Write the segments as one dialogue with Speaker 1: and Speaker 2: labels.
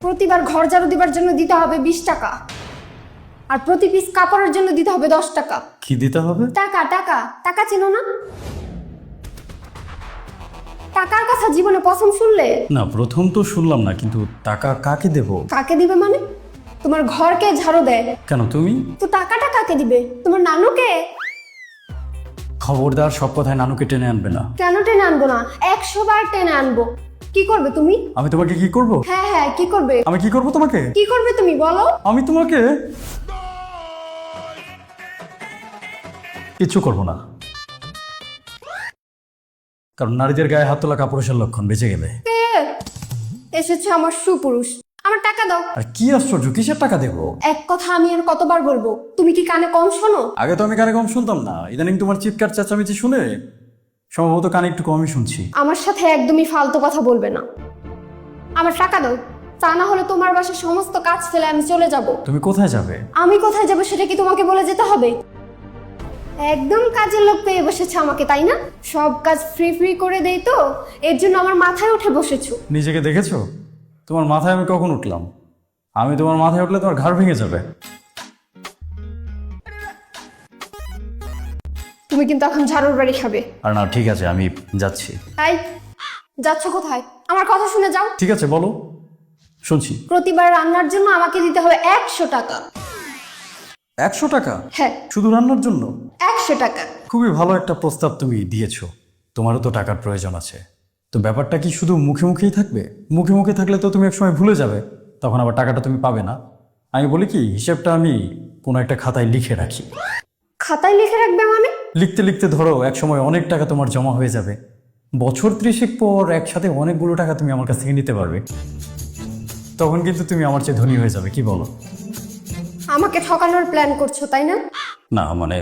Speaker 1: প্রতিবার ঘর ঝাড়ু দিবার জন্য দিতে হবে 20 টাকা, আর প্রতি পিস কাপড়ের জন্য দিতে হবে 10 টাকা।
Speaker 2: কি দিতে হবে?
Speaker 1: টাকা টাকা টাকা চেনো না? টাকার কথা জীবনে প্রথম শুনলে?
Speaker 2: না, প্রথম তো শুনলাম না, কিন্তু টাকা কাকে দেব?
Speaker 1: কাকে দিবে মানে? তোমার ঘরকে ঝাড়ু দেয়
Speaker 2: কেন তুমি?
Speaker 1: তো টাকাটা কাকে দিবে? তোমার নানুকে?
Speaker 2: খবরদার, সব কথায় নানুকে টেনে আনবে না।
Speaker 1: কেন টেনে আনবো না? 100 বার টেনে আনবো। কি করবে তুমি?
Speaker 2: আমি তোমাকে কি করব?
Speaker 1: হ্যাঁ হ্যাঁ, কি করবে?
Speaker 2: আমি কি করব তোমাকে?
Speaker 1: কি করবে তুমি বলো?
Speaker 2: আমি তোমাকে কিচ্ছু করব না, কারণ নারীদের গায়ে হাত তোলা কাপুরুষের লক্ষণ। বেঁচে গেলে।
Speaker 1: এসেছে আমার সুপুরুষ, আমার টাকা দাও।
Speaker 2: আর কি আশ্চর্য, কিসের টাকা দেবো?
Speaker 1: এক কথা আমি আর কতবার বলবো? তুমি কি কানে কম শোনো?
Speaker 2: আগে তো আমি কানে কম শুনতাম না, ইদানিং তোমার চিৎকার চেঁচামেচি শুনে সম্ভবত কানে একটু কমই শুনছি।
Speaker 1: আমার সাথে একদমই ফালতু কথা বলবে না। আমার টাকা দাও, তা না হলে তোমার বাসার সমস্ত কাজ ফেলে আমি চলে যাব।
Speaker 2: তুমি কোথায় যাবে?
Speaker 1: আমি কোথায় যাব সেটা কি তোমাকে বলে যেতে হবে? একদম কাজের লোক পেয়ে বসেছে আমাকে, তাই না? সব কাজ ফ্রি ফ্রি করে দেই তো, এর জন্য আমার মাথায় উঠে বসেছো।
Speaker 2: নিজেকে দেখেছো? তোমার মাথায় আমি কখন উঠলাম? আমি তোমার মাথায় উঠলে তোমার ঘাড় ভেঙে যাবে।
Speaker 1: তুমি কিন্তু এখন ঝাড়ুর বাড়ি খাবে।
Speaker 2: আর না, ঠিক আছে, আমি যাচ্ছি।
Speaker 1: তাই যাচ্ছ কোথায়? আমার কথা শুনে যাও।
Speaker 2: ঠিক আছে, বলো, শুনছি।
Speaker 1: প্রতিবার রান্নার জন্য আমাকে দিতে হবে 100 টাকা।
Speaker 2: 100 টাকা?
Speaker 1: হ্যাঁ,
Speaker 2: শুধু রান্নার জন্য?
Speaker 1: 100 টাকা।
Speaker 2: খুবই ভালো একটা প্রস্তাব তুমি দিয়েছো। তোমারও তো টাকার প্রয়োজন আছে, তো ব্যাপারটা কি শুধু মুখে মুখেই থাকবে? মুখে মুখে থাকলে তো তুমি একসময় ভুলে যাবে, তখন আবার টাকাটা তুমি পাবে না। আমি বলি কি, হিসেবটা আমি কোনো একটা খাতায় লিখে রাখি।
Speaker 1: খাতায় লিখে রাখবে মানে?
Speaker 2: লিখতে লিখতে ধরো একসময় অনেক টাকা তোমার জমা হয়ে যাবে। বছর 30 পর একসাথে অনেকগুলো টাকা তুমি আমার কাছ থেকে নিতে পারবে। তখন কিন্তু তুমি আমার চেয়ে ধনী হয়ে যাবে, কি বলো?
Speaker 1: আমাকে ঠকানোর প্ল্যান করছো, তাই না?
Speaker 2: না মানে,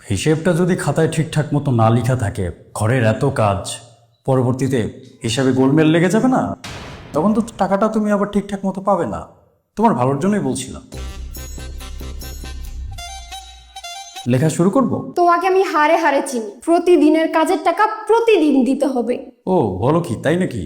Speaker 2: হিসেবটা যদি খাতায় ঠিকঠাক মতো না লেখা থাকে, ঘরের এত কাজ, পরবর্তীতে হিসাবে গোলমেল লেগে যাবে না? তখন তো টাকাটা তুমি আবার ঠিকঠাক মতো পাবে না। তোমার ভালোর জন্যই বলছিলাম। লেখা শুরু করব?
Speaker 1: তোমাকে আমি হারে হারে চিনি। প্রতিদিনের কাজের টাকা প্রতিদিন দিতে হবে।
Speaker 2: ও বলো কি, তাই নাকি?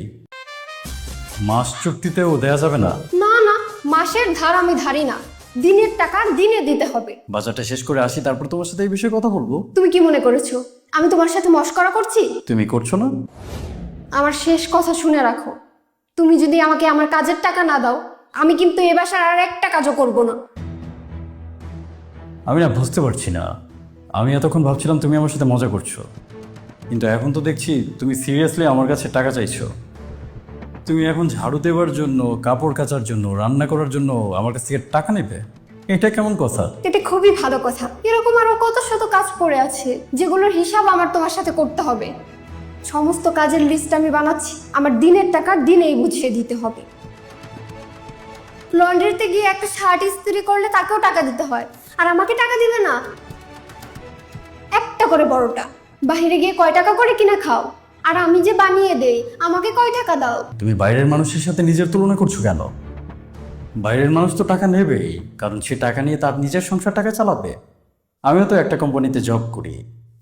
Speaker 2: মাস চুক্তিতেও দেয়া যাবে না?
Speaker 1: না না, মাসের ধার আমি ধারি না, দিনের টাকা দিনে দিতে হবে।
Speaker 2: বাজারটা শেষ করে আসি, তারপর তোমার সাথে এই বিষয়ে কথা বলবো।
Speaker 1: তুমি কি মনে করেছো আমি তোমার সাথে মশকরা করছি?
Speaker 2: তুমি করছো না?
Speaker 1: আমার শেষ কথা শুনে রাখো। তুমি যদি আমাকে আমার কাজের টাকা না দাও, আমি কিন্তু এ বাসার আর একটা কাজও করব না।
Speaker 2: আমি না বুঝতে পারছি না। আমি এতক্ষণ ভাবছিলাম তুমি আমার সাথে মজা করছো, কিন্তু এখন তো দেখছি তুমি সিরিয়াসলি আমার কাছে টাকা চাইছো। তুমি এখন ঝাড়ু দেওয়ার জন্য, কাপড় কাচার জন্য, রান্না করার জন্য আমার কাছ থেকে টাকা নেবে? এটা কেমন কথা?
Speaker 1: এটা খুবই ভালো কথা। এরকম আরো কত শত কাজ পড়ে আছে যেগুলোর হিসাব আমার তোমার সাথে করতে হবে। সমস্ত কাজের লিস্ট আমি বানাচ্ছি, আমার দিনের টাকা দিনেই বুঝিয়ে দিতে হবে। লন্ড্রিতে গিয়ে একটা শার্ট ইস্ত্রি করলে তাকেও টাকা দিতে হয়, আর আমাকে টাকা দিবে না? একটা করে পরোটা বাইরে গিয়ে কয় টাকা করে কিনা খাও, আর আমি যে বানিয়ে দেই আমাকে কয় টাকা দাও?
Speaker 2: তুমি বাইরের মানুষের সাথে নিজের তুলনা করছো কেন? বাইরের মানুষ তো টাকা নেবেই, কারণ সে টাকা নিয়ে তার নিজের সংসার টাকা চালাবে। আমিও তো একটা কোম্পানিতে জব করি,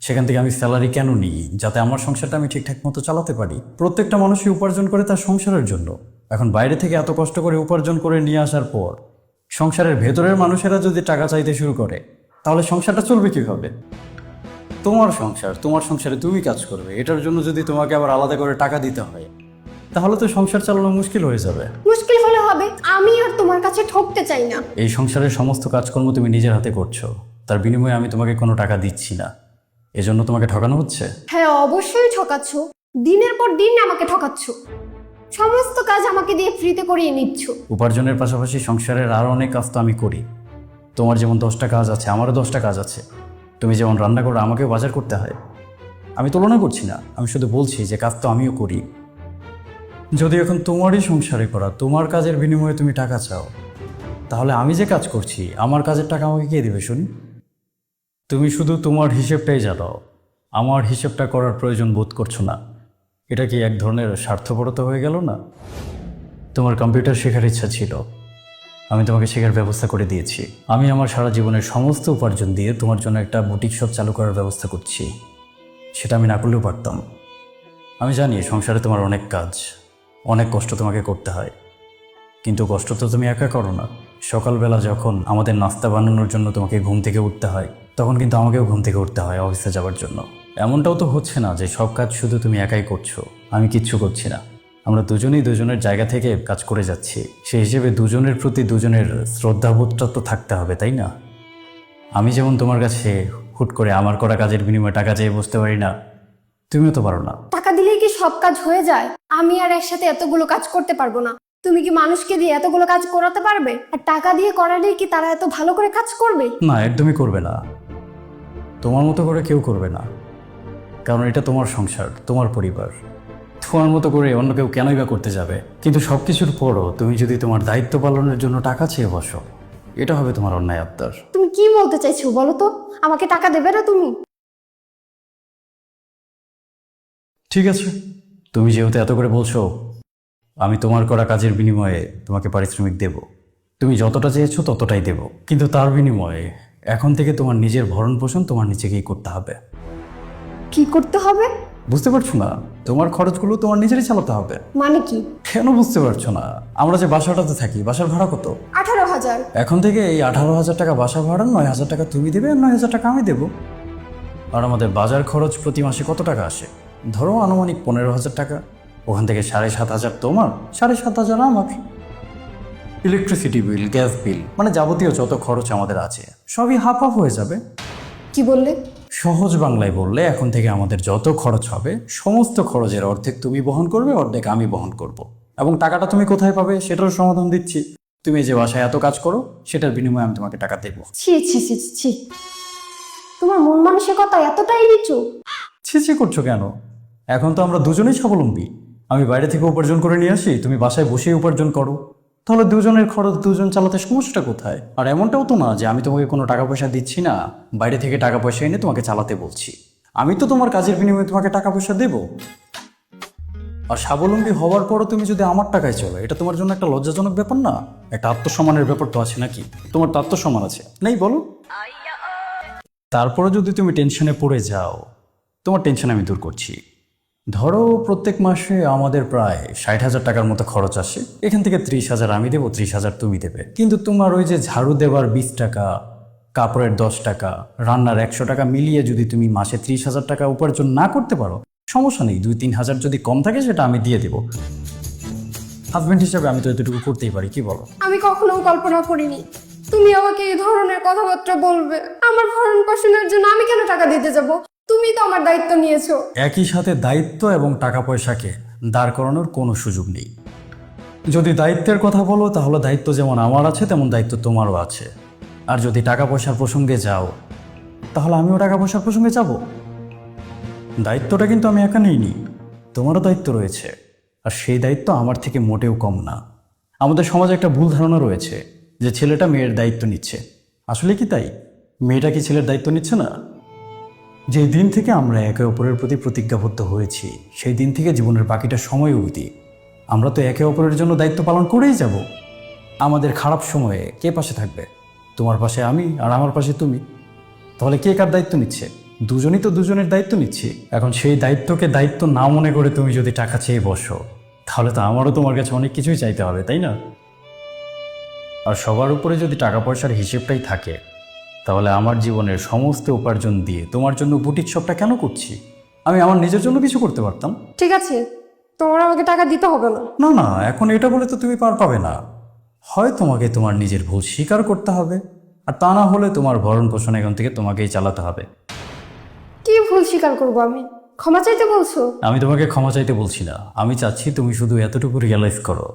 Speaker 2: সেখান থেকে আমি স্যালারি কেন নিই? যাতে আমার সংসারটা আমি ঠিকঠাক মতো চালাতে পারি। প্রত্যেকটা মানুষই উপার্জন করে তার সংসারের জন্য। এখন বাইরে থেকে এত কষ্ট করে উপার্জন করে নিয়ে আসার পর সংসারের ভেতরের মানুষেরা যদি টাকা চাইতে শুরু করে, তাহলে সংসারটা চলবে কীভাবে? তোমার সংসার, তোমার সংসারে তুমি কাজ করবে, এটার জন্য যদি তোমাকে আবার আলাদা করে টাকা দিতে হয়, তাহলে তো সংসার চালানো মুশকিল হয়ে যাবে।
Speaker 1: মুশকিল হলে হবে, আমি আর তোমার কাছে ঠকতে চাই না।
Speaker 2: এই সংসারের সমস্ত কাজকর্ম তুমি নিজের হাতে করছো, তার বিনিময়ে আমি তোমাকে কোনো টাকা দিচ্ছি না। এজন্য তোমাকে ঠকানো হচ্ছে।
Speaker 1: হ্যাঁ অবশ্যই ঠকাচ্ছ, দিনের পর দিন আমাকে ঠকাচ্ছ। সমস্ত কাজ আমাকে দিয়ে ফ্রিতে করিয়ে নিচ্ছ।
Speaker 2: উপার্জনের পাশাপাশি সংসারের আরও অনেক কাজ তো আমি করি। তোমার যেমন 10টা কাজ আছে, আমারও 10টা কাজ আছে। তুমি যেমন রান্না করো, আমাকেও বাজার করতে হয়। আমি তুলনা করছি না, আমি শুধু বলছি যে কাজ তো আমিও করি। যদি এখন তোমারই সংসারে করা, তোমার কাজের বিনিময়ে তুমি টাকা চাও, তাহলে আমি যে কাজ করছি আমার কাজের টাকা আমাকে কে দেবে শুনি? তুমি শুধু তোমার হিসেবটাই জানো, আমার হিসেবটা করার প্রয়োজন বোধ করছো না। এটা কি এক ধরনের স্বার্থপরতা হয়ে গেল না? তোমার কম্পিউটার শেখার ইচ্ছা ছিল, আমি তোমাকে শেখার ব্যবস্থা করে দিয়েছি। আমি আমার সারা জীবনের সমস্ত উপার্জন দিয়ে তোমার জন্য একটা বুটিক শপ চালু করার ব্যবস্থা করছি। সেটা আমি না করলেও পারতাম। আমি জানি সংসারে তোমার অনেক কাজ, অনেক কষ্ট তোমাকে করতে হয়, কিন্তু কষ্ট তো তুমি একা করো না। সকালবেলা যখন আমাদের নাস্তা বানানোর জন্য তোমাকে ঘুম থেকে উঠতে হয়, তখন কিন্তু আমাকেও ঘুম থেকে উঠতে হয় অফিসে যাওয়ার জন্য। এমনটাও তো হচ্ছে না যে সব কাজ শুধু তুমি একাই করছো, আমি কিচ্ছু করছি না। আমরা দুজনেই দুজনের জায়গা থেকে কাজ করে যাচ্ছি। সেই হিসেবে দুজনের প্রতি দুজনের শ্রদ্ধাবোধটা তো থাকতে হবে, তাই না? আমি যেমন তোমার কাছে হুট করে আমার করা কাজের বিনিময়ে টাকা চেয়ে বসতে পারি না, তুমিও তো পারো না।
Speaker 1: টাকা দিলেই কি সব কাজ হয়ে যায়? আমি আর একসাথে এতগুলো কাজ করতে পারবো না। তুমি কি মানুষকে দিয়ে এতগুলো কাজ করাতে পারবে? আর টাকা দিয়ে করালেই কি তারা এত ভালো করে কাজ করবে?
Speaker 2: না, একদমই করবে না। তোমার মতো করে কেউ করবে না, কারণ এটা তোমার সংসার, তোমার পরিবার। তোমার মতো করে অন্য কেউ কেনই বা করতে যাবে? কিন্তু সব কিছুর পরও তুমি যদি তোমার দায়িত্ব পালনের জন্য টাকা চেয়ে বসো, এটা হবে তোমার অন্যায় আবদার।
Speaker 1: তুমি কি বলতে চাইছো বলো তো? আমাকে টাকা দেবে না তুমি?
Speaker 2: ঠিক আছে, তুমি যেহেতু এত করে বলছো, আমি তোমার করা কাজের বিনিময়ে তোমাকে পারিশ্রমিক দেব। তুমি যতটা চেয়েছো ততটাই দেব, কিন্তু তার বিনিময়ে এখন থেকে তোমার নিজের ভরণ পোষণ তোমার নিজেকেই করতে হবে।
Speaker 1: কি করতে হবে?
Speaker 2: বুঝতে পারছো না? তোমার খরচগুলো তোমার নিজেরই চালাতে হবে।
Speaker 1: মানে কি?
Speaker 2: কেন বুঝতে পারছো না? আমরা যে বাসাটাতে থাকি, বাসার ভাড়া কত?
Speaker 1: 18,000।
Speaker 2: এখন থেকে এই 18,000 টাকা বাসা ভাড়া, 9,000 টাকা তুমি দেবে আর 9,000 টাকা আমি দেবো। আর আমাদের বাজার খরচ প্রতি মাসে কত টাকা আসে? ধরো আনুমানিক 15,000 টাকা। ওখান থেকে 7,500 তোমার, 7,500 আমার। ইলেকট্রিসিটি বিল, গ্যাস বিল, মানে যাবতীয় যত খরচ আমাদের আছে সবই হাফ হাফ হয়ে যাবে।
Speaker 1: কি বললে?
Speaker 2: সহজ বাংলায় বললে, এখন থেকে আমাদের যত খরচ হবে সমস্ত খরচের অর্ধেক তুমি বহন করবে, অর্ধেক আমি বহন করব। এবং টাকাটা তুমি কোথায় পাবে সেটারও সমাধান দিচ্ছি। তুমি যে বাসায় এত কাজ করো সেটার বিনিময়ে আমি তোমাকে টাকা দেবো।
Speaker 1: ছি ছি ছি ছি, তোমার মন মানসিকতা এতটাই নিচু?
Speaker 2: ছি করছো কেন? এখন তো আমরা দুজনেই স্বাবলম্বী। আমি বাইরে থেকে উপার্জন করে নিয়ে আসি, তুমি বাসায় বসেই উপার্জন করো। তাহলে দুজনের খরচ দুজন চালাতে সমস্যাটা কোথায়? আর এমনটাও তো না যে আমি তোমাকে কোনো টাকা পয়সা দিচ্ছি না, বাইরে থেকে টাকা পয়সা এনে তোমাকে চালাতে বলছি। আমি তো তোমার কাজের বিনিময়ে তোমাকে টাকা পয়সা দেব। আর স্বাবলম্বী হওয়ার পরও তুমি যদি আমার টাকায় চলো, এটা তোমার জন্য একটা লজ্জাজনক ব্যাপার না? একটা আত্মসম্মানের ব্যাপার তো আছে নাকি? তোমার তো আত্মসম্মান আছে, নেই বলো? তারপরে যদি তুমি টেনশনে পড়ে যাও, তোমার টেনশন আমি দূর করছি। ধরো প্রত্যেক মাসে আমাদের প্রায় 60,000 টাকার মতো খরচ আসে। এখান থেকে 30,000 আমি দেবো, 30,000 তুমি দেবে। কিন্তু তোমার ওই যে ঝাড়ু দেওয়ার 20 টাকা, কাপড়ের 10 টাকা, রান্নার 100 টাকা মিলিয়ে যদি তুমি মাসে 30,000 টাকা উপার্জন না করতে পারো, সমস্যা নেই, 2-3 হাজার যদি কম থাকে সেটা আমি দিয়ে দেবো। হাজব্যান্ড হিসাবে আমি তো এতটুকু করতেই পারি, কি বলো?
Speaker 1: আমি কখনো কল্পনা করিনি তুমি আমাকে এই ধরনের কথাবার্তা বলবে। আমার ভরণ পোষণের জন্য আমি কেন টাকা দিতে যাব? তুমি তো আমার দায়িত্ব নিয়েছো।
Speaker 2: একই সাথে দায়িত্ব এবং টাকা পয়সাকে দাঁড় করানোর কোনো সুযোগ নেই। যদি দায়িত্বের কথা বলো, তাহলে দায়িত্ব যেমন আমার আছে তেমন দায়িত্ব তোমারও আছে। আর যদি টাকা পয়সার প্রসঙ্গে যাও, তাহলে আমিও টাকা পয়সার প্রসঙ্গে যাব। দায়িত্বটা কিন্তু আমি একা নিইনি, তোমারও দায়িত্ব রয়েছে। আর সেই দায়িত্ব আমার থেকে মোটেও কম না। আমাদের সমাজে একটা ভুল ধারণা রয়েছে যে ছেলেটা মেয়ের দায়িত্ব নিচ্ছে। আসলে কি তাই? মেয়েটা কি ছেলের দায়িত্ব নিচ্ছে না? যেই দিন থেকে আমরা একে অপরের প্রতি প্রতিজ্ঞাবদ্ধ হয়েছি, সেই দিন থেকে জীবনের বাকিটা সময় অবধি আমরা তো একে অপরের জন্য দায়িত্ব পালন করেই যাব। আমাদের খারাপ সময়ে কে পাশে থাকবে? তোমার পাশে আমি আর আমার পাশে তুমি। তাহলে কে কার দায়িত্ব নিচ্ছে? দুজনই তো দুজনের দায়িত্ব নিচ্ছি। এখন সেই দায়িত্বকে দায়িত্ব না মনে করে তুমি যদি টাকা চেয়ে বসো, তাহলে তো আমারও তোমার কাছে অনেক কিছুই চাইতে হবে, তাই না? আর সবার উপরে যদি টাকা পয়সার হিসেবটাই থাকে, তাহলে আমার জীবনের সমস্ত উপার্জন দিয়ে তোমার জন্য বুটিক শপটা কেন করছি? আমি আমার নিজের জন্য কিছু করতে পারতাম।
Speaker 1: ঠিক আছে, তোমার আমাকে টাকা দিতে হবে না।
Speaker 2: না না, এখন এটা বলে তো তুমি পার পাবে না। হয় তোমাকে তোমার নিজের ভুল স্বীকার করতে হবে, আর তা না হলে তোমার ভরণ পোষণ এখন থেকে তোমাকেই চালাতে হবে।
Speaker 1: কি ভুল স্বীকার করবো আমি? ক্ষমা চাইতে বলছো?
Speaker 2: আমি তোমাকে ক্ষমা চাইতে বলছি না, আমি চাচ্ছি তুমি শুধু এতটুকু রিয়েলাইজ করো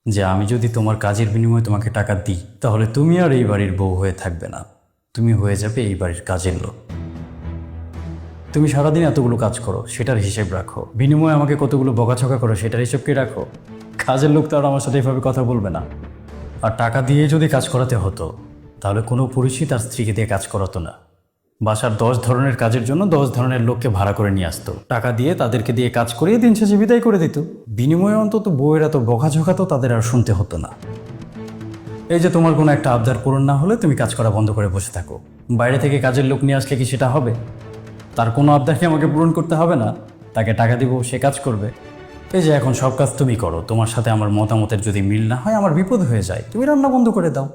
Speaker 2: যে আমি যদি তোমার কাজের বিনিময়ে তোমাকে টাকা দিই, তাহলে তুমি আর এই বাড়ির বউ হয়ে থাকবে না, তুমি হয়ে যাবে এই বাড়ির কাজের লোক। তুমি সারাদিন এতগুলো কাজ করো, সেটার হিসেব রাখো। বিনিময়ে আমাকে কতগুলো বকাঝকা করো, সেটার হিসেব কি রাখো? কাজের লোক তো আর আমার সাথে এভাবে কথা বলবে না। আর টাকা দিয়ে যদি কাজ করাতে হতো, তাহলে কোনো পুরুষই তার স্ত্রীকে দিয়ে কাজ করাতো না। বাসার 10 ধরনের কাজের জন্য 10 ধরনের লোককে ভাড়া করে নিয়ে আসতো, টাকা দিয়ে তাদেরকে দিয়ে কাজ করিয়ে দিন শেষে বিদায় করে দিত। বিনিময়ে অন্তত বউয়ের এত বকাঝকা তো তাদের আর শুনতে হতো না। এই যে তোমার কোনো একটা আবদার পূরণ না হলে তুমি কাজ করা বন্ধ করে বসে থাকো, বাইরে থেকে কাজের লোক নিয়ে আসলে কি সেটা হবে? তার কোনো আবদারকে আমাকে পূরণ করতে হবে না, তাকে টাকা দিব, সে কাজ করবে। এই যে এখন সব কাজ তুমি করো, তোমার সাথে আমার মতামতের যদি মিল না হয় আমার বিপদ হয়ে যায়, তুমি রান্না বন্ধ করে দাও।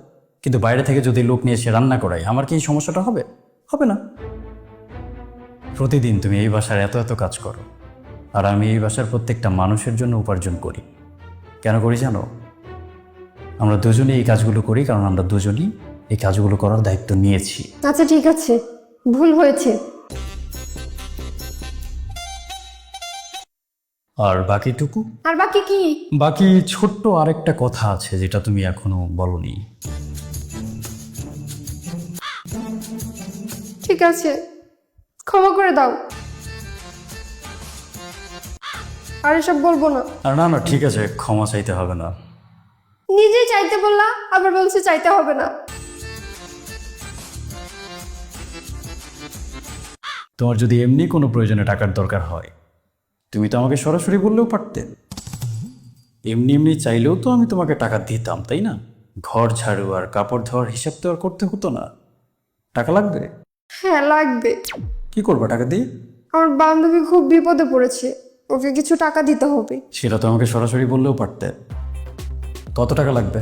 Speaker 2: কিন্তু বাইরে থেকে যদি লোক নিয়ে এসে রান্না করাই, আমার কি এই সমস্যাটা হবে? হবে না। প্রতিদিন তুমি এই বাসার এত এত কাজ করো, আর আমি এই বাসার প্রত্যেকটা মানুষের জন্য উপার্জন করি। কেন করি জানো? আমরা দুজনেই এই কাজগুলো করি কারণ আমরা দুজনেই এই কাজগুলো করার দায়িত্ব নিয়েছি।
Speaker 1: আচ্ছা ঠিক আছে, ভুল হয়েছে।
Speaker 2: আর বাকিটুকু,
Speaker 1: আর বাকি কি?
Speaker 2: বাকি ছোট্ট আরেকটা কথা আছে যেটা তুমি এখনো বলনি।
Speaker 1: ঠিক আছে, ক্ষমা করে দাও। আর এসব বলবো না।
Speaker 2: আর না না ঠিক আছে, ক্ষমা চাইতে হবে না।
Speaker 1: নিজেই চাইতে বললা, আবার বলছে চাইতে হবে না।
Speaker 2: তোমার যদি এমনি কোনো প্রয়োজনে টাকার দরকার হয়, তুমি তো আমাকে সরাসরি বললেও পারতে। এমনি এমনি চাইলেও তো আমি তোমাকে টাকা দিতাম, তাই না? ঘর ঝাড়ু আর কাপড় ধোয়ার হিসাব তো আর করতে হতো না। টাকা লাগবে?
Speaker 1: হ্যাঁ লাগবে।
Speaker 2: কি করবা টাকা দিয়ে?
Speaker 1: আমার বান্ধবী খুব বিপদে পড়েছে, ওকে কিছু টাকা দিতে হবে।
Speaker 2: সেটা তো আমাকে সরাসরি বললেও পারতে। কত টাকা লাগবে?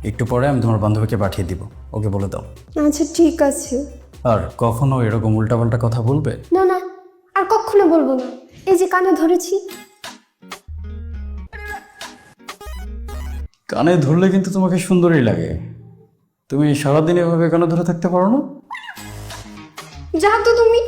Speaker 2: একটু পরে আমি তোমার বান্ধবীকে পাঠিয়ে দিব, ওকে বলে দাও।
Speaker 1: আচ্ছা ঠিক আছে।
Speaker 2: আর কখনো এরকম উল্টাপাল্টা কথা বলবে?
Speaker 1: না না, আর কখনো বলবো না। এই যে কানে ধরেছি।
Speaker 2: কানে ধরলে কিন্তু তোমাকে সুন্দরই লাগে। তুমি সারাদিন এভাবে কানে ধরে থাকতে পারো না?
Speaker 1: যা তো তুমি।